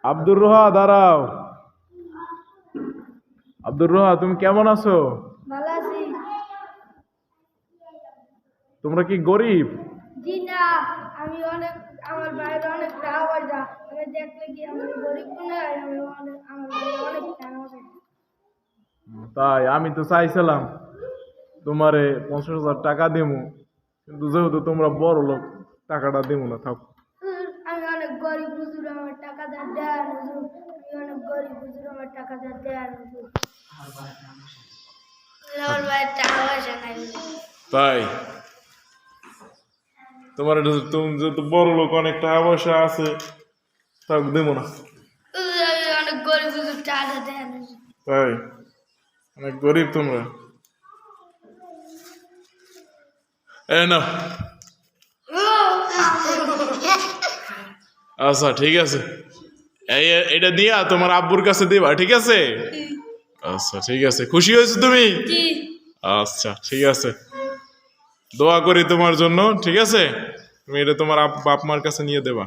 আব্দুর রোহা দাঁড়াও। আব্দুর রোহা তুমি কেমন আছো? ভালো আছি। তোমরা কি গরিব? জি না, আমি অনেক, আমার বাইরে অনেক টাকা পয়সা, আমি দেখলে কি আমি গরিব মনে হয়? আমি অনেক, আমার বাইরে অনেক টাকা পয়সা। তাই আমি তো চাইছিলাম তোমারে 50,000 টাকা দেবো, কিন্তু যেহেতু তোমরা বড় লোক টাকাটা দেবো না, থাক। আমি অনেক গরিব, হুজুর আমার টাকা দেন হুজুর, আমি অনেক গরিব, হুজুর আমার টাকা দেন হুজুর, আমার বাইরে টাকা পয়সা নাই হুজুর। তাই তোমার তুমি যেহেতু বড় লোক, অনেক টাকা পয়সা আছে, থাক দেবো না। হুজুর আমি অনেক গরিব, হুজুর টাকা দেন হুজুর। তাই অনেক গরিব তোমরা। না, আচ্ছা ঠিক আছে, এটা দিয়া তোমার আব্বুর কাছে দিবা, ঠিক আছে? আচ্ছা ঠিক আছে, খুশি হয়েছো তুমি? জি। আচ্ছা ঠিক আছে, দোয়া করি তোমার জন্য, ঠিক আছে? তুমি এটা তোমার বাপ মার কাছে নিয়ে দেবা।